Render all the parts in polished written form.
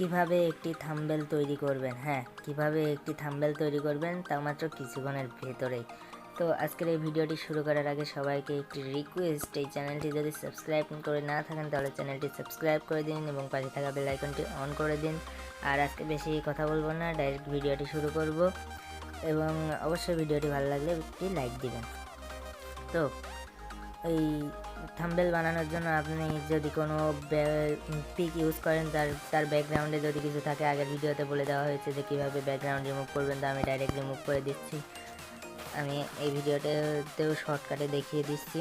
কিভাবে একটি থাম্বনেল তৈরি করবেন। হ্যাঁ, কিভাবে একটি থাম্বনেল তৈরি করবেন তাও মাত্র কিছুক্ষণের ভেতরেই। তো আজকের এই ভিডিওটি শুরু করার আগে সবাইকে একটি রিকোয়েস্ট, এই চ্যানেলটি যদি সাবস্ক্রাইব করে না থাকেন তাহলে চ্যানেলটি সাবস্ক্রাইব করে দিন এবং পাশে থাকা বেল আইকনটি অন করে দিন। আর আজকে বেশি কথা বলবো না, ডাইরেক্ট ভিডিওটি শুরু করব এবং অবশ্যই ভিডিওটি ভালো লাগলে একটি লাইক দিবেন। তো এই থাম্বনেল বানানোর জন্য আপনি যদি কোনো পিক ইউজ করেন, তার ব্যাকগ্রাউন্ডে যদি কিছু থাকে, আগের ভিডিওতে বলে দেওয়া হয়েছে যে কীভাবে ব্যাকগ্রাউন্ড রিমুভ করবেন, তো আমি ডাইরেক্ট রিমুভ করে দিচ্ছি। আমি এই ভিডিওটাতেও শর্টকাটে দেখিয়ে দিচ্ছি।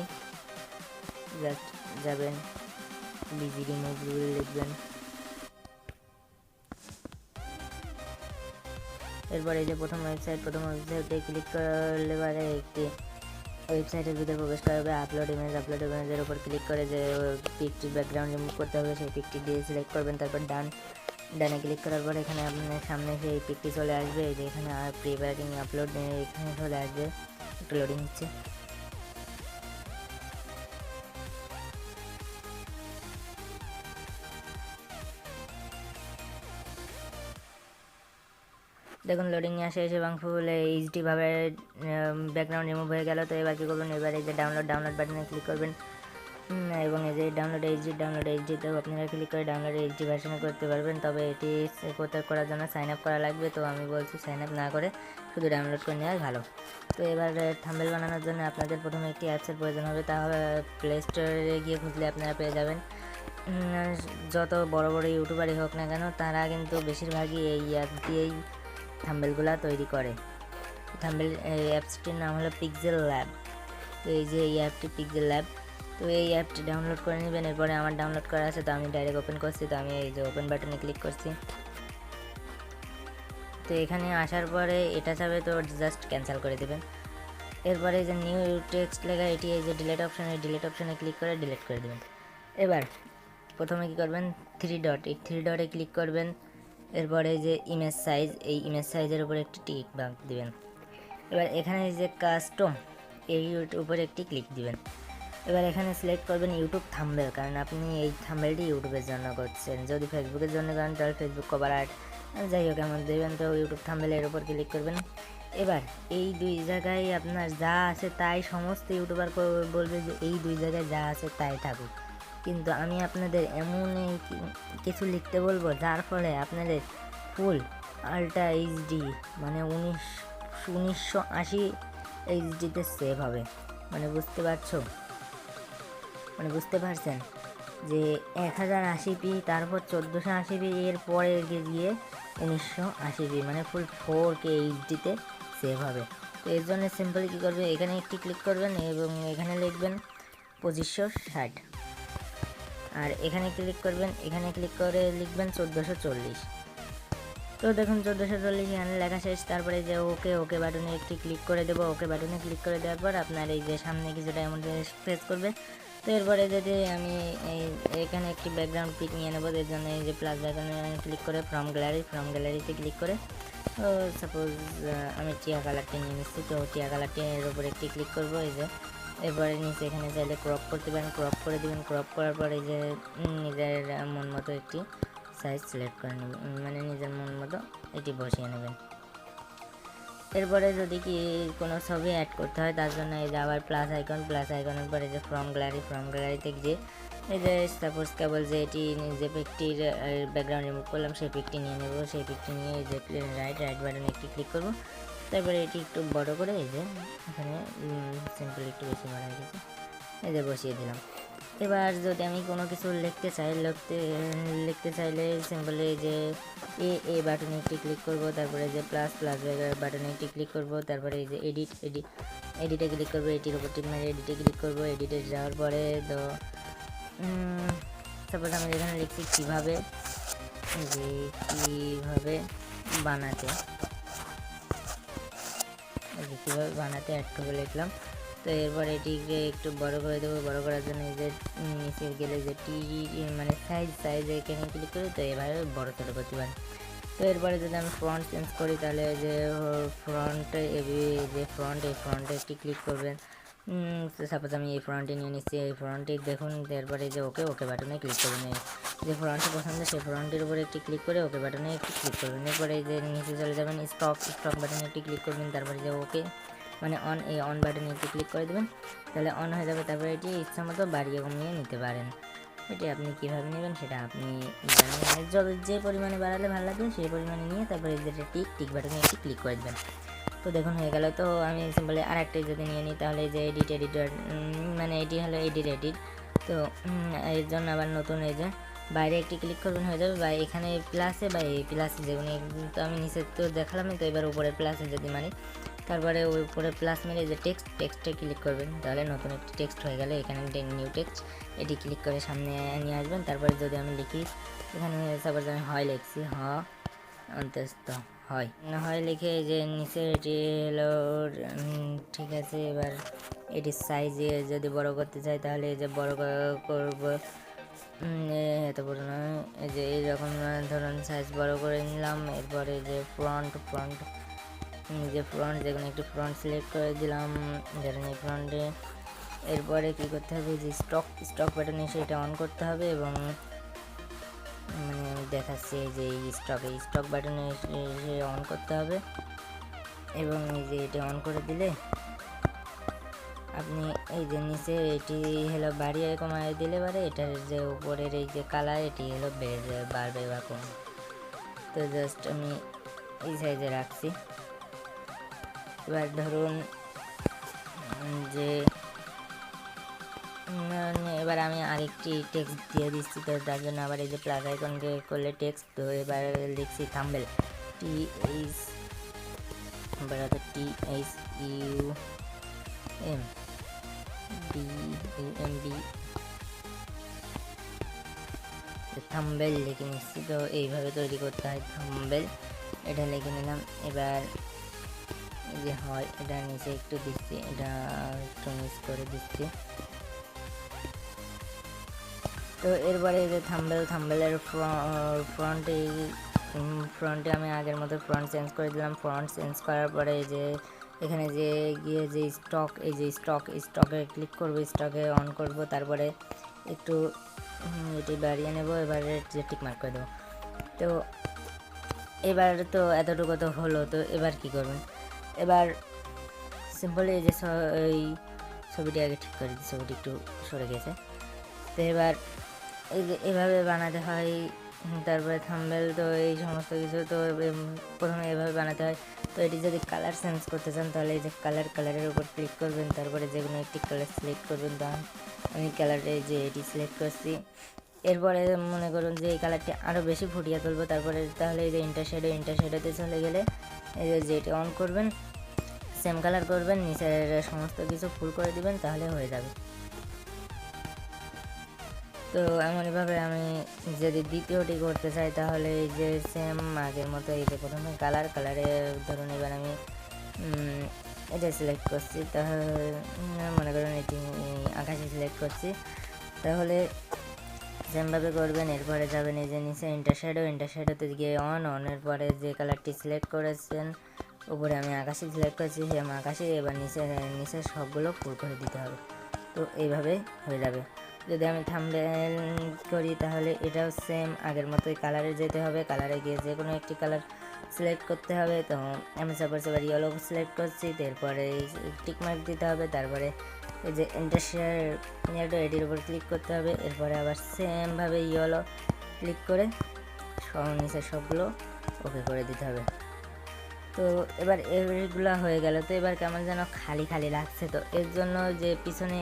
জাস্ট যাবেন, বিজি রিমুভ রুল লিখবেন, এরপর এই যে প্রথম ওয়েবসাইটে ক্লিক করলে পরে একটি ওয়েবসাইটের ভিতরে প্রবেশ করা হবে। আপলোড ইমেজের উপর ক্লিক করে যে পিকটির ব্যাকগ্রাউন্ড রিমুভ করতে হবে সেই পিকটি দিয়ে সিলেক্ট করবেন। তারপর ডানে ক্লিক করার পর এখানে আপনার সামনে সেই পিকটি চলে আসবে। যে এখানে প্রি ওয়েডিং আপলোড এখানে চলে আসবে, একটু লোডিং হচ্ছে। দেখুন লোডিংয়ে এসে বাংফুল এইচডিভাবে ব্যাকগ্রাউন্ড রিমুভ হয়ে গেল। তো এবার কী করবেন, এবার এই যে ডাউনলোড বাটনে ক্লিক করবেন এবং এই যে ডাউনলোড এইচডিতেও আপনারা ক্লিক করে ডাউনলোড এইচডি ভার্সনে করতে পারবেন। তবে এটি করার জন্য সাইন আপ করা লাগবে, তো আমি বলছি সাইন আপ না করে শুধু ডাউনলোড করে নেওয়াই ভালো। তো এবার থাম্বনেল বানানোর জন্য আপনাদের প্রথমে একটি অ্যাপসের প্রয়োজন হবে, তাহলে প্লে স্টোরে গিয়ে খুঁজলে আপনারা পেয়ে যাবেন। যত বড় বড় ইউটিউবারই হোক না কেন, তারা কিন্তু বেশিরভাগই এই অ্যাপ দিয়েই থাম্বনেলগুলো তৈরি করে। থাম্বনেল অ্যাপসটির নাম হলো পিক্সেল ল্যাব। তো এই যে এই অ্যাপটি পিক্সেল ল্যাব, তো এই অ্যাপটি ডাউনলোড করে নেবেন। এরপরে আমার ডাউনলোড করা আছে, তো আমি ডাইরেক্ট ওপেন করছি। তো আমি এই যে ওপেন বাটনে ক্লিক করছি। তো এখানে আসার পরে এটা যাবে, তো জাস্ট ক্যান্সেল করে দেবেন। এরপরে এই যে নিউ টেক্সট লেখা, এটি এই যে ডিলিট অপশানে ক্লিক করে ডিলিট করে দেবেন। এবার প্রথমে কী করবেন, এই থ্রি ডটে ক্লিক করবেন। এরপরে যে ইমেজ সাইজ, এই ইমেজ সাইজের উপরে একটি টিক মার্ক দিবেন। এবার এখানে যে কাস্টম, এই উপরে একটি ক্লিক দিবেন। এবার এখানে সিলেক্ট করবেন ইউটিউব থাম্বনেল, কারণ আপনি এই থাম্বনেলটি ইউটিউবের জন্য করছেন। যদি ফেসবুকের জন্য করেন তাহলে ফেসবুক কভার আর্ট, যাই হোক এমন দেবেন। তো ইউটিউব থাম্বনেলের উপর ক্লিক করবেন। এবার এই দুই জায়গায় আপনার যা আছে তাই, সমস্ত ইউটিউবার বলবে যে এই দুই জায়গায় যা আছে তাই থাকুক, কিন্তু আমি আপনাদের এমন কিছু লিখতে বলবো যার ফলে আপনাদের ফুল আল্ট্রা এইচডি মানে 1980 এইচডিতে সেভ হবে। বুঝতে পারছেন যে 1080p, তারপর 1480p, এর পরে গিয়ে 1980p মানে ফুল 4K এইচডিতে সেভ হবে। তো এর জন্য সিম্পলি কী করবে, এখানে একটি ক্লিক করবেন এবং এখানে লিখবেন 2560, আর এখানে ক্লিক করবেন, এখানে ক্লিক করে লিখবেন 1440। তো দেখুন 1440 এখানে লেখা শেষ। তারপরে যে ওকে বাটনে একটি ক্লিক করে দেবো। ওকে বাটনে ক্লিক করে দেওয়ার পর আপনার এই যে সামনে কিছুটা এমন ফেস করবে। তো এরপরে যদি আমি এখানে একটি ব্যাকগ্রাউন্ড পিক নিয়ে নেবো, এর জন্য এই যে প্লাস বাটনে ক্লিক করে ফ্রম গ্যালারিতে ক্লিক করে, তো সাপোজ আমি টিয়া কালারটি নিয়ে নিচ্ছি। তো টিয়া কালারটির উপরে একটি ক্লিক করবো। এই যে এরপরে নিচে এখানে চাইলে ক্রপ করতে পারেন, ক্রপ করে দেবেন। ক্রপ করার পর এই যে নিজের মন মতো একটি সাইজ সিলেক্ট করে নেবেন, মানে নিজের মন মতো এটি বসিয়ে নেবেন। এরপরে যদি কি কোনো ছবি অ্যাড করতে হয়, তার জন্য এই যে আবার প্লাস আইকনের পরে যে ফ্রম গ্যালারিতে গিয়ে এই যে সাপোজ কেবল যে এটি যে পিকটির ব্যাকগ্রাউন্ড রিমুভ করলাম সেই পিকটি নিয়ে নেব। সেই পিকটি নিয়ে এই যে রাইট বাটনে একটি ক্লিক করব। তারপরে এটি একটু বড় করে এই যে এখানে সিম্পল একটু বেশি বড় হয়ে গেছে, এই যে বসিয়ে দিলাম। এবার যদি আমি কোনো কিছু লিখতে চাইলে সিম্পলি যে এ বাটনে একটি ক্লিক করব। তারপরে যে প্লাস বাটনে একটি ক্লিক করব। তারপরে এই যে এডিটে ক্লিক করবো, এটির উপর টিপ মেরে এডিটে ক্লিক করবো। এডিটে যাওয়ার পরে তো সাপোজ আমি এখানে লিখছি কীভাবে বানাতে অ্যাড করে লিখলাম। তো এরপর এটিকে একটু বড় করে দেবো। বড় করার জন্য এই যে নিচে গেলে যে মানে সাইজ এখানে ক্লিক করি, তো এভাবে বড় ছোটো করতে পারি। তো এরপরে যদি আমি ফ্রন্ট চেঞ্জ করি, তাহলে যে ফ্রন্টে এই ফ্রন্টে একটি ক্লিক করবেন। সাপোজ আমি এই ফ্রন্টে নিয়ে নিচ্ছি, এই ফ্রন্টে দেখুন, তারপরে যে ওকে ওকে বাটনে ক্লিক করবেন। যে ফ্রন্টটি পছন্দ সেই ফ্রন্টের উপরে একটি ক্লিক করে ওকে বাটনে একটি ক্লিক করবেন। এরপরে যে নিচে চলে যাবেন, স্টক বাটনে একটি ক্লিক করবেন, তারপরে যে ওকে মানে এই অন বাটনে একটি ক্লিক করে দেবেন, তাহলে অন হয়ে যাবে। তারপরে এটি ইচ্ছা মতো বাড়িয়ে কমিয়ে নিতে পারেন। এটি আপনি কীভাবে নেবেন সেটা আপনি জানেন, যে পরিমাণে বাড়ালে ভালো লাগবে সেই পরিমাণে নিয়ে তারপরে যেটা টিক বাটনে একটি ক্লিক করে দেবেন। তো দেখুন হয়ে গেল। তো আমি সিম্পলি আর একটা যদি নিয়ে নিই, তাহলে যে এডিটর মানে এটি হলো এডিট। তো এর জন্য আবার নতুন এই যে বাইরে একটি ক্লিক করবেন, হয়ে যাবে। বা এখানে প্লাসে বা এই প্লাসে যেগুলো, তো আমি নিচে তো দেখালাম, তো এবার উপরে প্লাসে যদি মারি, তারপরে ওই উপরে প্লাস মেরে যে টেক্সটে ক্লিক করবেন, তাহলে নতুন একটি টেক্সট হয়ে গেলে এখানে নিউ টেক্সট এটি ক্লিক করে সামনে নিয়ে আসবেন। তারপরে যদি আমি লিখি, এখানে সাপোজ আমি হয় লিখছি, অন্তস্থ হয় লিখে যে নিচে এটি হলো ঠিক আছে। এবার এটির সাইজে যদি বড় করতে চাই, তাহলে এই যে বড় করব, এত বড় নয়, এই যে এইরকম ধরুন সাইজ বড় করে নিলাম। এরপরে যে ফ্রন্ট যেখানে একটি ফ্রন্ট সিলেক্ট করে দিলাম, ধরুন এই ফ্রন্টে। এরপরে কি করতে হবে, যে স্টক বাটনে সেটা অন করতে হবে, এবং মানে দেখাচ্ছি যে এই স্টক বাটনে অন করতে হবে। এবং এই যে এটা অন করে দিলে আপনি এই যে নিচে এটি হলো বাড়িয়ে কমায় দিলে পারে এটার যে উপরের এই যে কালার এটি হলো বাড়বে বা কমবে। তো জাস্ট আমি এই সাইজে রাখছি। এবার ধরুন যে এবার আমি আরেকটি টেক্সট দিয়ে দিচ্ছি, তো তার জন্য আবার এই যে প্লাস আইকন করলে টেক্সট। তো এবার লিখছি থাম্বনেল, থাম্বনেল লিখে নিচ্ছি। তো এইভাবে তৈরি করতে হয় থাম্বনেল, এটা লিখে নিলাম। এবার এই যে হয় এটা নিচে একটু দিচ্ছি, এটা একটু মিস করে দিচ্ছি। তো এরপরে যে থাম্বনেলের ফ্রন্টে আমি আগের মতো ফ্রন্ট চেঞ্জ করে দিলাম। ফ্রন্ট চেঞ্জ করার পরে যে এখানে যে গিয়ে যে স্টকে ক্লিক করব, স্টকে অন করব, তারপরে একটু এটি বাড়িয়ে নেব। এবারে যে টিক মার্ক করে দেবো। তো এবার তো এতটুকু তো হলো। তো এবার কি করবেন, এবার সিম্পলি এই যে এই ছবিটি আগে ঠিক করে দিই, ছবিটি একটু সরে গেছে। তো এবার এই যে এভাবে বানাতে হয়। তারপরে থাম্বনেল, তো এই সমস্ত কিছু তো প্রথমে এভাবে বানাতে হয়। তো এটি যদি কালার চেঞ্জ করতে চান, তাহলে এই যে কালারের উপর ক্লিক করবেন, তারপরে যে কোনো একটি কালার সিলেক্ট করবেন। তো আমি কালারে যে এটি সিলেক্ট করছি। এরপরে মনে করুন যে এই কালারটি আরও বেশি ফুটিয়ে তুলবো, তাহলে এই যে ইন্টারশেডোতে চলে গেলে এই যে এটি অন করবেন, সেম কালার করবেন, নিচের সমস্ত কিছু ফুল করে দিবেন, তাহলে হয়ে যাবে। তো এমনইভাবে আমি যদি দ্বিতীয়টি করতে চাই, তাহলে এই যে সেম আগের মতো এই যে প্রথমে কালারে ধরুন এবার আমি এটা সিলেক্ট করছি, তাহলে মনে করেন এটি আকাশে সিলেক্ট করছি, তাহলে সেমভাবে করবেন। এরপরে যাবেন এই যে নিচে ইন্টারশ্যাডোতে গিয়ে অনের পরে যে কালারটি সিলেক্ট করেছেন, উপরে আমি আকাশি সিলেক্ট করেছি, সেম আকাশি। এবার নিচে সবগুলো ফুল করে দিতে হবে। তো এইভাবে হয়ে যাবে। যদি আমি থাম্বনেল করি, তাহলে এটাও সেম আগের মতোই কালারে যেতে হবে, কালারে গিয়ে যে কোনো একটি কালার সিলেক্ট করতে হবে। তো আমি সাপোজ এবার ইয়েলো সিলেক্ট করছি, তারপরে টিক মার্ক দিতে হবে, তারপরে এই যে এন্টার এটির উপর ক্লিক করতে হবে। এরপরে আবার সেমভাবে ইয়েলো ক্লিক করে নিচে সবগুলো ওকে করে দিতে হবে। তো এবার এইগুলো হয়ে গেল। তো এবার কেমন যেন খালি লাগছে। তো এর জন্য যে পিছনে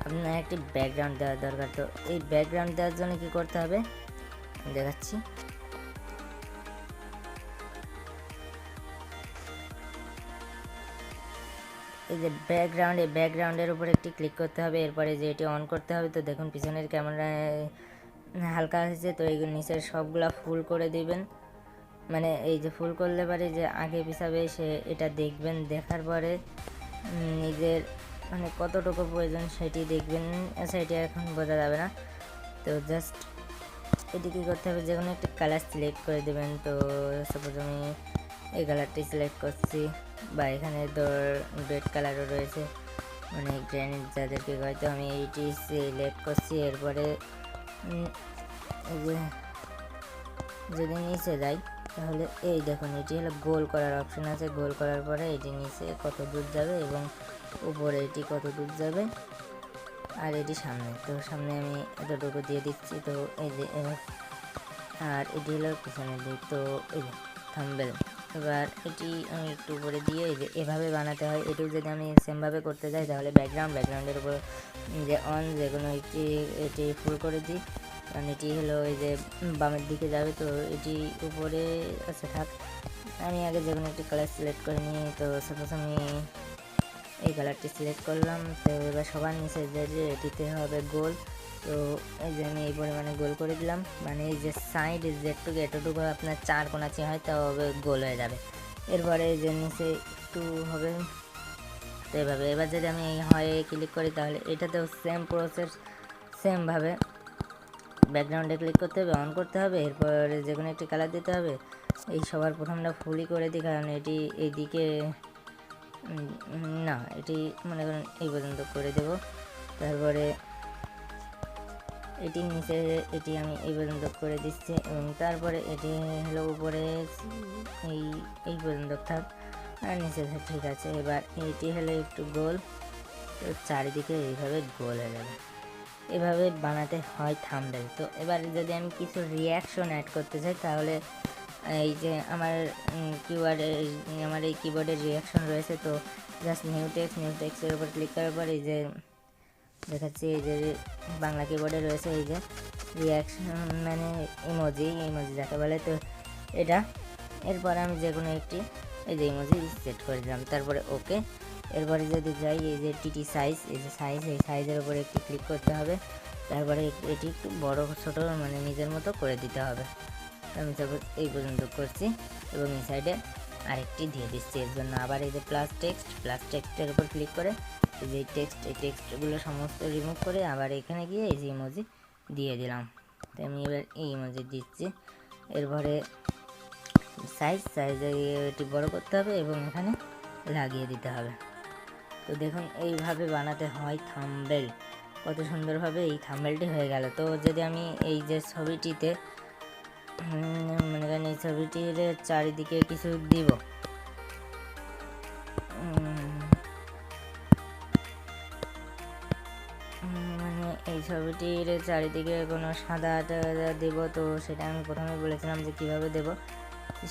আপনার একটি ব্যাকগ্রাউন্ড দেওয়ার দরকার। তো এই ব্যাকগ্রাউন্ড দেওয়ার জন্য কি করতে হবে দেখাচ্ছি। এই যে ব্যাকগ্রাউন্ডের উপরে একটি ক্লিক করতে হবে, এরপরে যে এটি অন করতে হবে। তো দেখুন পিছনের ক্যামেরা হালকা হয়েছে। তো এই নিচের সবগুলা ফুল করে দিবেন, মানে এই যে ফুল করলে পারে যে আগে পিছাবে সে এটা দেখবেন, দেখার পরে নিজের মানে কতটুকু প্রয়োজন সেটি দেখবেন, সেটি এখন বোঝা যাবে না। তো জাস্ট এটি কী করতে হবে, যে কোনো একটা কালার সিলেক্ট করে দেবেন। তো সাপোজ আমি এই কালারটি সিলেক্ট করছি, বা এখানে রেড কালারও রয়েছে, মানে গ্রেনেড যাদেরকে কয়, তো আমি এইটি সিলেক্ট করছি। এরপরে এই যে যদি নিচে যাই তাহলে এই দেখুন এটি হলো গোল করার অপশন আছে। গোল করার পরে এটি নিচে কত দূর যাবে এবং উপরে এটি কত দূর যাবে আর এটি সামনে, তো সামনে আমি এতটুকু দিয়ে দিচ্ছি। তো এই যে এবার আর এটি হলো পিছনের দিক, তো এই যে থাম্বনেল। এবার এটি আমি একটু উপরে দিয়ে এই যে এভাবে বানাতে হয়। এটিও যদি আমি সেমভাবে করতে যাই তাহলে ব্যাকগ্রাউন্ডের উপর যে অন যে কোনো এটি ফুল করে দিই, কারণ এটি হলো এই যে বামের দিকে যাবে। তো এটি উপরে আছে থাক, আমি আগে যে কোনো একটি কালার সিলেক্ট করে নিই। তো সাপোজ আমি এই কালারটি সিলেক্ট করলাম। তো এবার সবার নিচে যে এটিতে হবে গোল। তো এই যে আমি এই পরিমাণে গোল করে দিলাম, মানে এই যে সাইড যেটুকু এতটুকু আপনার 4 কোণাচি হয় তবে গোল হয়ে যাবে। এরপরে এই যে নিচে একটু হবে, তো এভাবে। এবার যদি আমি হয় ক্লিক করি তাহলে এটাতেও সেম প্রসেস, সেমভাবে ব্যাকগ্রাউন্ডে ক্লিক করতে হবে, অন করতে হবে, এরপরে যে কোনো একটি কালার দিতে হবে। এই সবার প্রথমটা ফুলই করে দিই, কারণ এটি এইদিকে না, এটি মনে করেন এই পর্যন্ত করে দেব। তারপরে এটির নিচে এটি আমি এই পর্যন্ত করে দিচ্ছি এবং তারপরে এটি হলো উপরে এই পর্যন্ত থাক আর নিচে ঠিক আছে। এবার এটি হলো একটু গোল, তো চারিদিকে এইভাবে গোল হয়ে যাবে। এভাবে বানাতে হয় থাম্বনেল। তো এবার যদি আমি কিছু রিয়াকশন অ্যাড করতে চাই তাহলে এই যে আমার আমার এই কিবোর্ডের রিয়াকশন রয়েছে, তো জাস্ট নিউ টেক্সটের উপর ক্লিক করার পর এই যে দেখাচ্ছি এই যে বাংলা কিবোর্ডে রয়েছে এই যে রিয়াকশন মানে ইমোজি যাকে বলে। তো এটা এরপরে আমি যে কোনো একটি এই যে ইমোজি সেট করে দিলাম, তারপরে ওকে। এরপরে যদি যাই এই যে টিটি সাইজ, এই যে এই সাইজের উপরে একটি ক্লিক করতে হবে। তারপরে এটি একটু বড় ছোটো মানে নিজের মতো করে দিতে হবে। আমি সাপোজ এই পর্যন্ত করছি এবং এই সাইডে আরেকটি দিয়ে দিচ্ছি। এর জন্য আবার এই যে প্লাস টেক্সটের উপর ক্লিক করে এই যে এই টেক্সটগুলো সমস্ত রিমুভ করে আবার এখানে গিয়ে এই যে ইমোজি দিয়ে দিলাম। তো আমি এবার এই ইমোজি দিচ্ছি। এরপরে সাইজে এটি বড় করতে হবে এবং এখানে লাগিয়ে দিতে হবে। তো দেখুন এইভাবে বানাতে হয় থাম্বনেল। কত সুন্দরভাবে এই থাম্বনেলটি হয়ে গেল। তো যদি আমি এই যে ছবিটিতে মনে করেন এই ছবিটির চারিদিকে কিছু দিব, মানে এই ছবিটির চারিদিকে কোনো সাদা দেব। তো সেটা আমি প্রথমে বলেছিলাম যে কিভাবে দেব,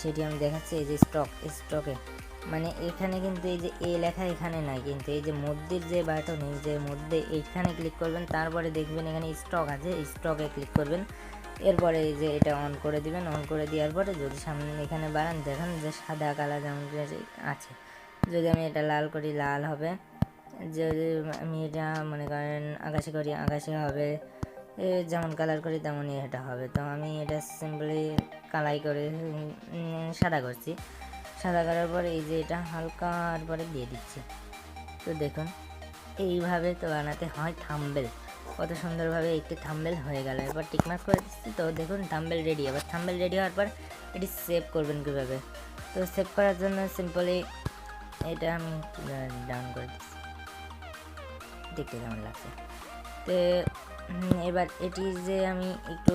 সেটি আমি দেখাচ্ছি। এই যে স্টকে মানে এখানে কিন্তু এই যে এ লেখা এখানে নাই, কিন্তু এই যে মধ্যের যে বাটন এই যে মধ্যে এইখানে ক্লিক করবেন, তারপরে দেখবেন এখানে স্টক আছে, স্টকে ক্লিক করবেন। এরপরে এই যে এটা অন করে দিবেন। অন করে দেওয়ার পরে যদি সামনে এখানে বাড়ান দেখেন যে সাদা কালার যেমন আছে। যদি আমি এটা লাল করি লাল হবে, যদি আমি এটা মনে করেন আকাশি করি আকাশি হবে, যেমন কালার করি তেমনই এটা হবে। তো আমি এটা সিম্পলি কালাই করে সাদা করছি। সাদা করার পরে এই যে এটা হালকা পরে দিয়ে দিচ্ছি। তো দেখুন এইভাবে তো বানাতে হয় থাম্বনেল। কত সুন্দরভাবে একটি থাম্বনেল হয়ে গেল। এবার টিকমার্ক করে দিচ্ছি। তো দেখুন থাম্বনেল রেডি। এবার থাম্বনেল রেডি হওয়ার পর এটি সেভ করবেন কীভাবে, তো সেভ করার জন্য সিম্পলি এটা আমি ডাউন করে দিচ্ছি, দেখতে কেমন লাগছে। তো এবার এটি যে আমি একটু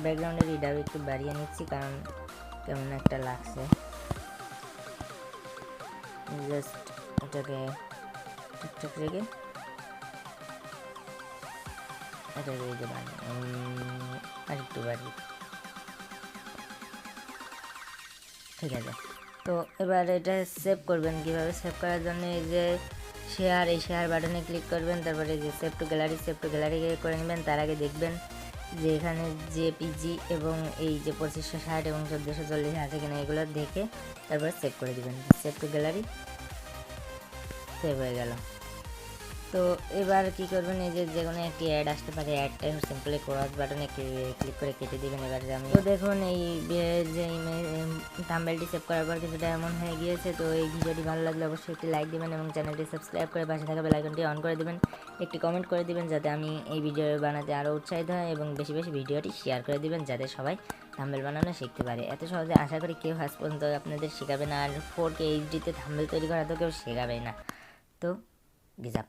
ব্যাকগ্রাউন্ডের রিডার একটু বাড়িয়ে নিচ্ছি, কারণ কেমন একটা লাগছে। জাস্ট এটাকে ঠিকঠাক রেখে এটাকে এই যে আর একটু বাড়ি, ঠিক আছে। তো এবার এটা সেভ করবেন কীভাবে, সেভ করার জন্য এই যে এই শেয়ার বাটনে ক্লিক করবেন। তারপরে যে সেভ টু গ্যালারি করে নেবেন। তার আগে দেখবেন যে এখানে জেপিজি এবং এই যে 2560 এবং 1440 আছে কিনা এগুলো দেখে তারপরে সেভ করে দিবেন। সেভ টু গ্যালারি, সেভ হয়ে গেল। তো এবার কি করবেন, এই যে কোনো একটি অ্যাড আসতে পারে, অ্যাডটাই সিম্পলি ক্রস বাটনে ক্লিক করে কেটে দিবেন। এবার আমি তো দেখুন এই যে থাম্বনেলটি সেভ করার পর কিছুটা এমন হয়ে গিয়েছে। তো এই ভিডিওটি ভালো লাগলে অবশ্যই একটি লাইক দিবেন এবং চ্যানেলটি সাবস্ক্রাইব করে পাশে থাকা বেল আইকনটি অন করে দিবেন। একটি কমেন্ট করে দিবেন যাতে আমি এই ভিডিও বানাতে আরও উৎসাহিত হয়, এবং বেশি বেশি ভিডিওটি শেয়ার করে দিবেন যাতে সবাই থাম্বনেল বানানো শিখতে পারে। এত সহজে আশা করি কেউ আজ পর্যন্ত আপনাদের শেখাবে না, আর 4K HD তে থাম্বনেল তৈরি করা তো কেউ শেখাবে না। তো গিজাপ।